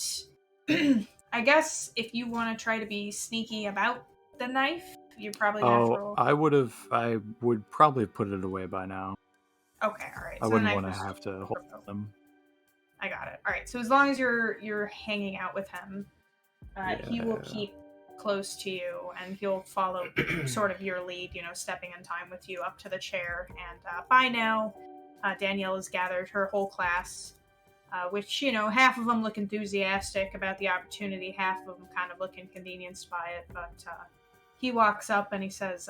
I guess if you want to try to be sneaky about the knife, you probably have to roll. I would probably have put it away by now. Okay, all right. I So wouldn't the want knife to was- have to hold them. I got it. All right. So as long as you're hanging out with him, he will Yeah. keep close to you, and he'll follow sort of your lead. Stepping in time with you up to the chair. And by now, Danielle has gathered her whole class which, half of them look enthusiastic about the opportunity, half of them kind of look inconvenienced by it. But he walks up and he says,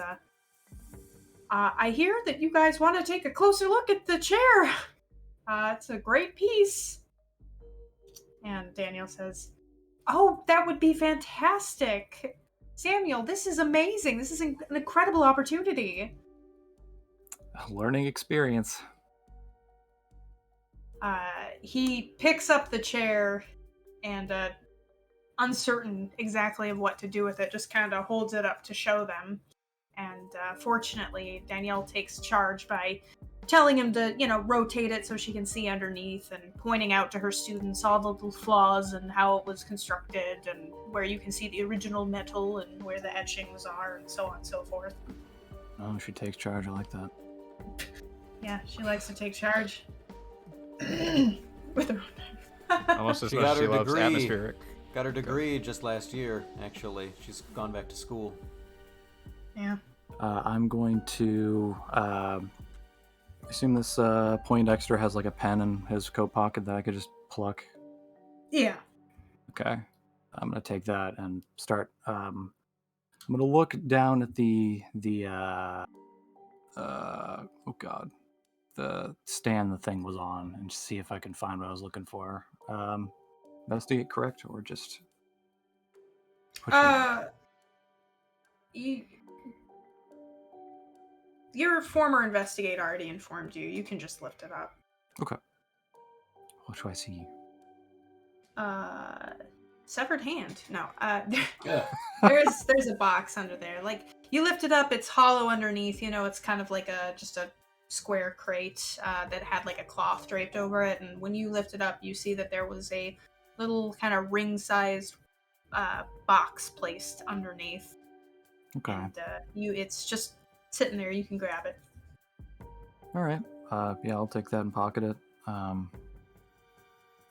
I hear that you guys want to take a closer look at the chair. It's a great piece. And Daniel says, oh, that would be fantastic. Samuel, this is amazing. This is an incredible opportunity. A learning experience. He picks up the chair and, uncertain exactly of what to do with it, just kind of holds it up to show them. And fortunately, Danielle takes charge by telling him to, rotate it so she can see underneath, and pointing out to her students all the little flaws and how it was constructed, and where you can see the original metal and where the etchings are, and so on and so forth. Oh, she takes charge. I like that. Yeah, she likes to take charge. With her Almost as She much got as she her loves degree. atmospheric. Got her degree just last year, actually. She's gone back to school. Yeah. I'm going to assume this Poindexter has like a pen in his coat pocket that I could just pluck. Yeah. Okay. I'm gonna take that and start. I'm gonna look down at the stand the thing was on and see if I can find what I was looking for. Investigate, correct, or just? Your former investigator already informed you. You can just lift it up. Okay. What do I see? Severed hand. No. Yeah. There's a box under there. Like, you lift it up, it's hollow underneath. It's kind of like just a square crate that had like a cloth draped over it. And when you lift it up, you see that there was a little kind of ring-sized box placed underneath. Okay. And it's just sitting there. You can grab it. All right. Yeah, I'll take that and pocket it.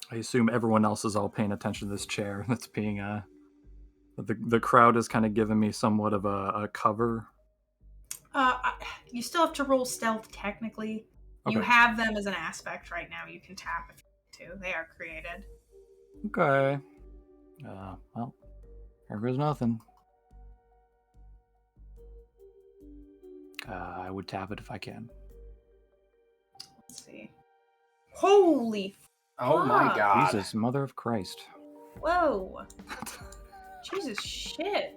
I assume everyone else is all paying attention to this chair that's being the crowd has kind of given me somewhat of a cover. You still have to roll stealth technically. You Okay. have them as an aspect right now. You can tap if you want to. They are created. Okay. Well, here goes nothing. I would tap it if I can. Let's see. Holy Oh my fuck. god. Jesus, mother of Christ. Whoa. Jesus shit.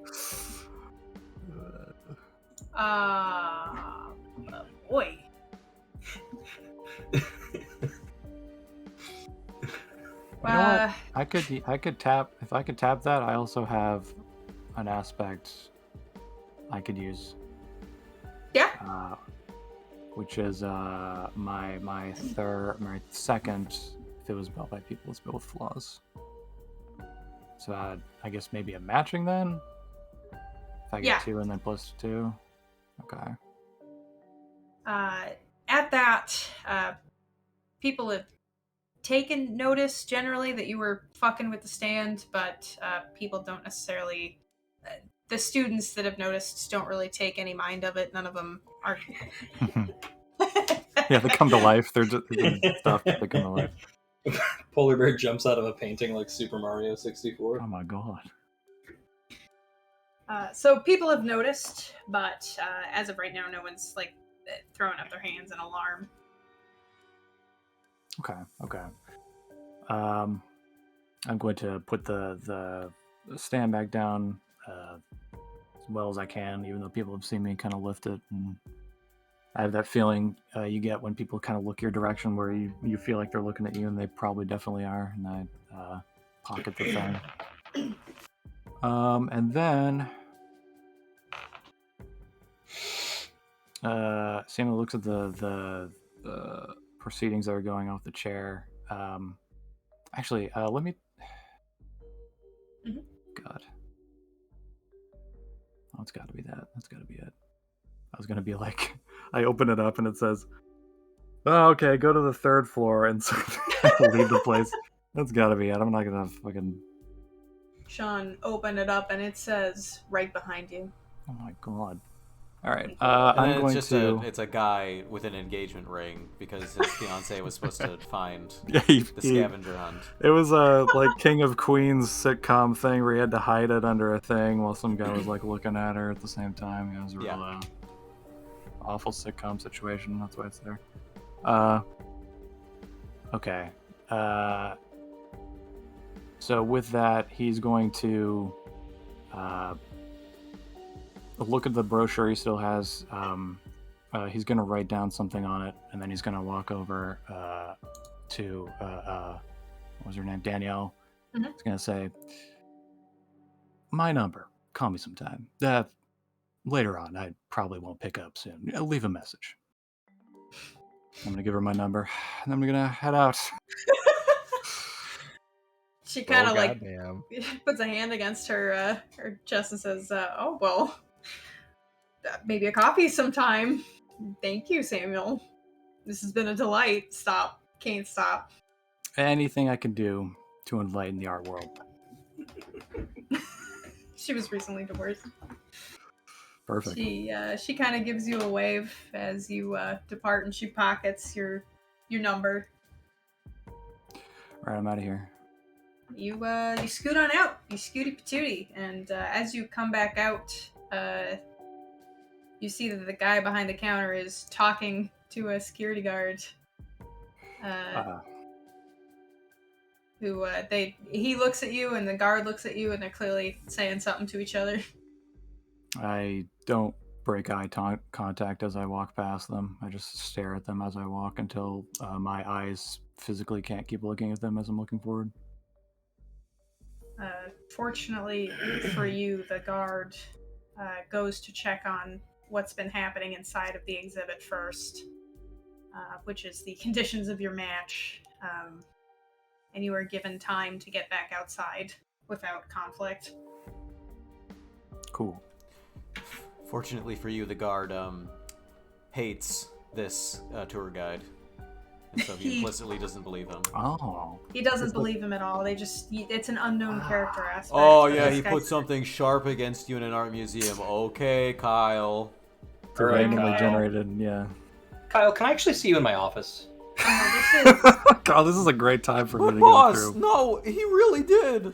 Boy. You know what? I could tap. If I could tap that, I also have an aspect I could use. Yeah. Which is my second. If it was built by people, it's built with flaws. So I guess maybe a matching then. If I get Yeah. 2 and then plus 2. Okay. At that, people have taken notice generally that you were fucking with the stand, but people don't necessarily. The students that have noticed don't really take any mind of it. None of them are. Yeah, they come to life. They're just stuff that they come to life. Polar Bear jumps out of a painting like Super Mario 64. Oh my god. So people have noticed, but as of right now, no one's like throwing up their hands in alarm. Okay. I'm going to put the stand back down as well as I can, even though people have seen me kind of lift it. And I have that feeling you get when people kind of look your direction, where you feel like they're looking at you, and they probably definitely are. And I pocket the thing. And then Samuel looks at the proceedings that are going on with the chair. Actually, let me. Mhm. God. Oh, it's got to be that. That's got to be it. I was gonna be like, I open it up and it says, "Oh, okay, go to the 3rd floor," and so leave the place. That's got to be it. I'm not gonna fucking. Sean, open it up and it says right behind you. Oh my god. All right. And I'm then going it's just to. it's a guy with an engagement ring because his fiance was supposed to find Yeah, the scavenger hunt. It was a like King of Queens sitcom thing where he had to hide it under a thing while some guy was like looking at her at the same time. It was a real awful sitcom situation. That's why it's there. Okay. So with that, he's going to look at the brochure he still has. He's going to write down something on it, and then he's going to walk over to what was her name? Danielle. Mhm. He's going to say, my number. Call me sometime. Later on. I probably won't pick up soon. Leave a message. I'm going to give her my number, and I'm going to head out. She kind of goddamn. puts a hand against her chest and says, "Oh well, maybe a coffee sometime. Thank you, Samuel. This has been a delight. Stop, can't stop." Anything I can do to enlighten the art world. She was recently divorced. Perfect. She kind of gives you a wave as you depart, and she pockets your number. All right, I'm out of here. You scoot on out. You scooty patooty, and as you come back out, you see that the guy behind the counter is talking to a security guard. He looks at you, and the guard looks at you, and they're clearly saying something to each other. I don't break eye contact as I walk past them. I just stare at them as I walk until my eyes physically can't keep looking at them as I'm looking forward. Fortunately for you, the guard goes to check on what's been happening inside of the exhibit first, which is the conditions of your match, and you are given time to get back outside without conflict. Cool. Fortunately for you, the guard hates this tour guide, and so he implicitly doesn't believe him. Oh. He doesn't believe him at all. It's an unknown character aspect. Oh but yeah, this he guy's- put something sharp against you in an art museum. Okay, Kyle. It's a All right, randomly Kyle. generated, yeah. Kyle, can I actually see you in my office? Oh, this is God, this is a great time for me to go Boss, through. no, he really did.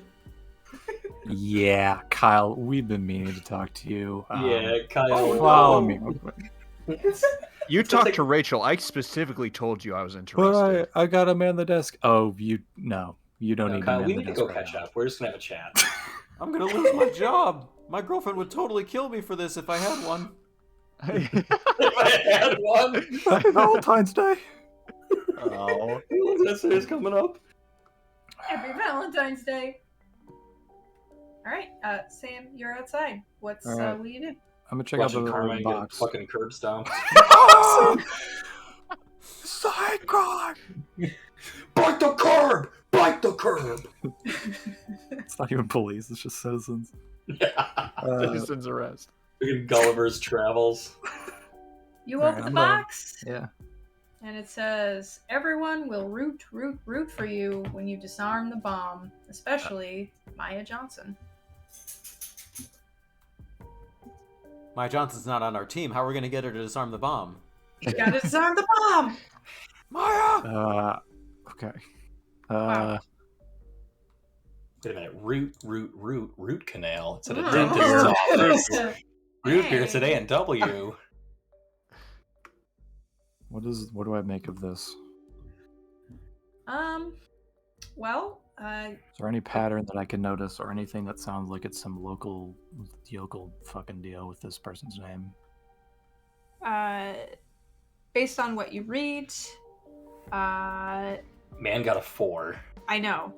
Yeah, Kyle, we've been meaning to talk to you. Kyle. Follow me real quick. You It's talked like- to Rachel. I specifically told you I was But interested. I got a man the desk. Oh, you don't No, need Kyle, to we man need the to go desk right catch now. up. We're just gonna have a chat. I'm gonna lose my job. My girlfriend would totally kill me for this if I had one. If I had one. Happy Valentine's Day. Oh, Valentine's Day is coming up. Happy Valentine's Day. All right, Sam, you're outside. What All right. do you do? I'm gonna check out Watching the Carmine get box. fucking curb stomped. Side crime. Bite the curb! Bite the curb! It's not even police. It's just citizens. Citizen's arrest. Gulliver's Travels. You All right, open the I'm going. box, Yeah. and it says, "Everyone will root for you when you disarm the bomb, especially Maya Johnson." Maya Johnson's not on our team. How are we gonna get her to disarm the bomb? You gotta disarm the bomb. Maya! Okay. Wow. Wait a minute. Root canal. It's at a Mm. dentist's office. Root beer Hey. today in W. What do I make of this? Well, Is there any pattern that I can notice or anything that sounds like it's some local fucking deal with this person's name? based on what you read, Man got a 4. I know.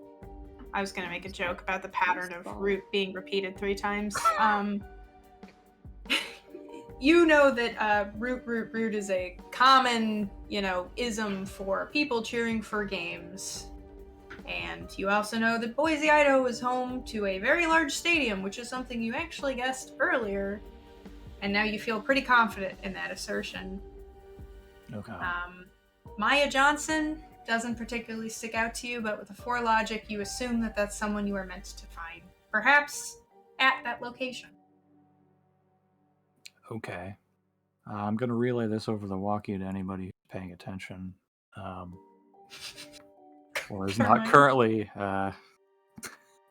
I was gonna make a joke about the pattern of root being repeated 3 times. You know that root is a common, ism for people cheering for games. And you also know that Boise, Idaho is home to a very large stadium, which is something you actually guessed earlier. And now you feel pretty confident in that assertion. Okay. Maya Johnson doesn't particularly stick out to you, but with the 4 logic, you assume that that's someone you are meant to find. Perhaps at that location. Okay. I'm going to relay this over the walkie to anybody who's paying attention. Or is not currently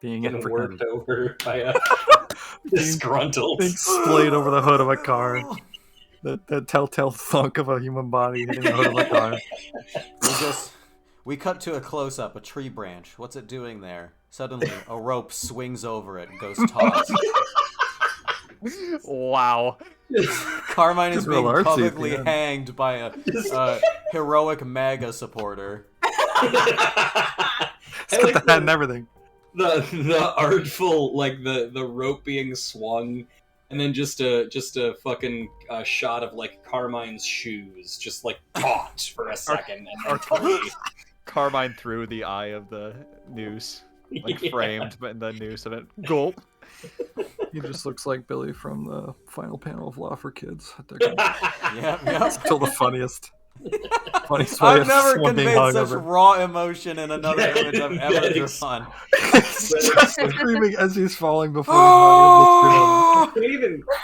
being Getting apprehended. worked over by a disgruntled. Being splayed over the hood of a car. That telltale thunk of a human body hitting the hood of a car. We cut to a close-up, a tree branch. What's it doing there? Suddenly, a rope swings over it and goes tossed. Wow. Carmine is It's real being artsy at the publicly end. hanged by a heroic MAGA supporter. I It's got like the hat and everything. the artful, like the rope being swung, and then just a fucking shot of like Carmine's shoes, just like caught for a second, and then totally. Carmine threw the eye of the noose, like Yeah. framed, but the noose of it. Gulp. He just looks like Billy from the final panel of Law for Kids. Yeah. Still the funniest. Funniest way I've of never someone being conveyed such hungover. raw emotion in another Yeah, image I've ever yes. drawn. He's just screaming as he's falling before he's not able to You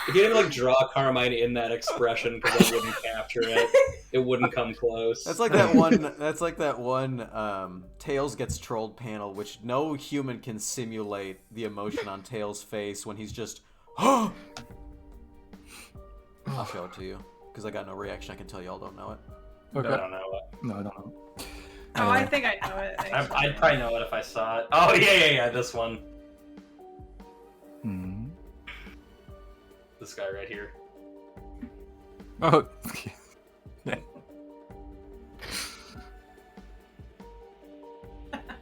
can't even like draw Carmine in that expression because I wouldn't capture it. It wouldn't come close. That's like that one. That's like that one. Tails gets trolled panel, which no human can simulate the emotion on Tails' face when he's just. I'll show it to you because I got no reaction. I can tell y'all don't know it. Okay. I don't know it. No, I don't know. Oh, I think I know it. I'd probably know it if I saw it. Oh yeah, this one. Hmm. This guy right here. Oh.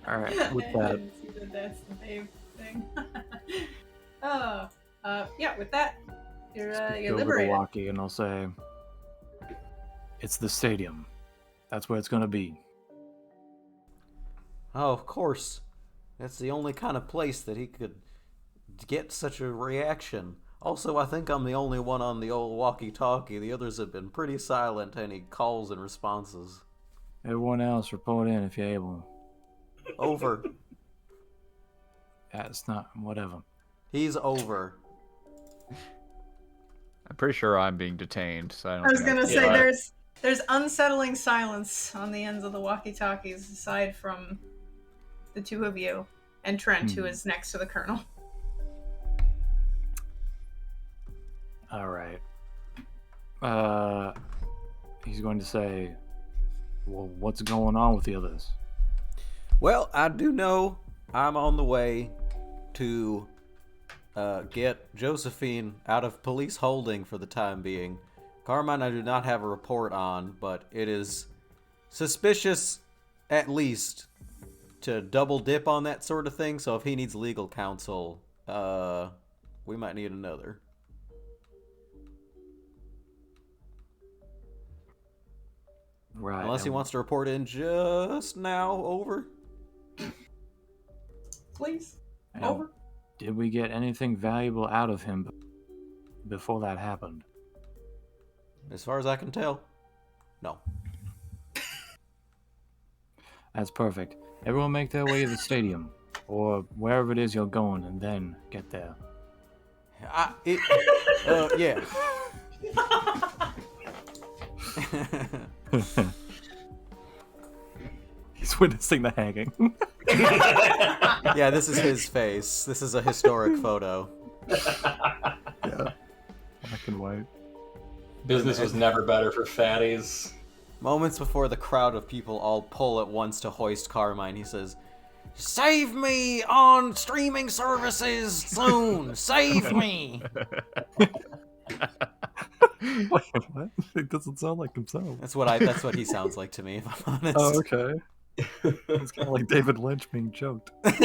All right. With I that, didn't see the That's the Babe thing. Oh, yeah. With that, you're go over to liberated. Walkie and I'll say, "It's the stadium. That's where it's gonna be." Oh, of course. That's the only kind of place that he could get such a reaction. Also, I think I'm the only one on the old walkie-talkie. The others have been pretty silent to any calls and responses. Everyone else, report in if you're able. Over. It's not whatever. He's over. I'm pretty sure I'm being detained, so I don't I was think gonna can say do it. there's unsettling silence on the ends of the walkie-talkies, aside from the two of you and Trent, who is next to the Colonel. All right. He's going to say, "Well, what's going on with the others?" Well, I do know I'm on the way to get Josephine out of police holding for the time being. Carmine I do not have a report on, but it is suspicious, at least, to double dip on that sort of thing, so if he needs legal counsel, we might need another. Right. Unless he and- wants to report in just now, over. Please, and over. Did we get anything valuable out of him before that happened? As far as I can tell, no. That's perfect. Everyone make their way to the stadium, or wherever it is you're going, and then get there. Yeah. He's witnessing the hanging. Yeah, this is his face. This is a historic photo. Yeah. Black and white. Business was never better for fatties. Moments before the crowd of people all pull at once to hoist Carmine, he says, "Save me on streaming services soon! Save me!" Wait, what? It doesn't sound like himself. That's what he sounds like to me, if I'm honest. Oh, okay. It's kind of like David Lynch being choked. I'm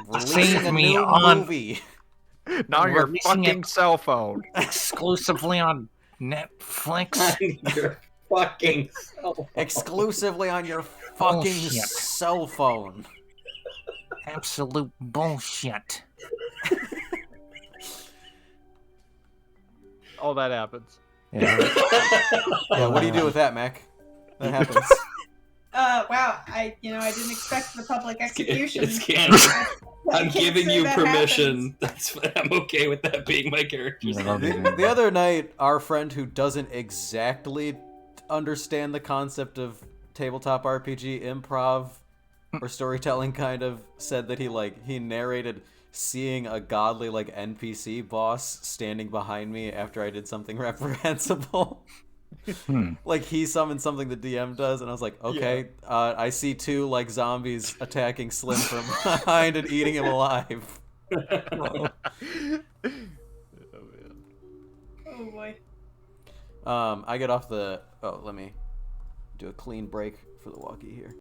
releasing Save a me new on- movie. Not on your Releasing fucking it. cell phone. Exclusively on Netflix. Your fucking self. Exclusively on your fucking Bullshit. cell phone. Absolute bullshit. All that happens. Yeah. Yeah, what do you do with that, Mac? That happens. Wow. I didn't expect the public execution. It's canon. I I'm can't giving say you that permission. I'm okay with that being my character's Yeah, name. The other night, our friend who doesn't exactly understand the concept of tabletop RPG improv or storytelling kind of said that he narrated seeing a godly NPC boss standing behind me after I did something reprehensible. Like he summoned something the DM does, and I was like, okay, I see two zombies attacking Slim from behind and eating him alive. Oh boy. I get off the. Oh, let me do a clean break for the walkie here.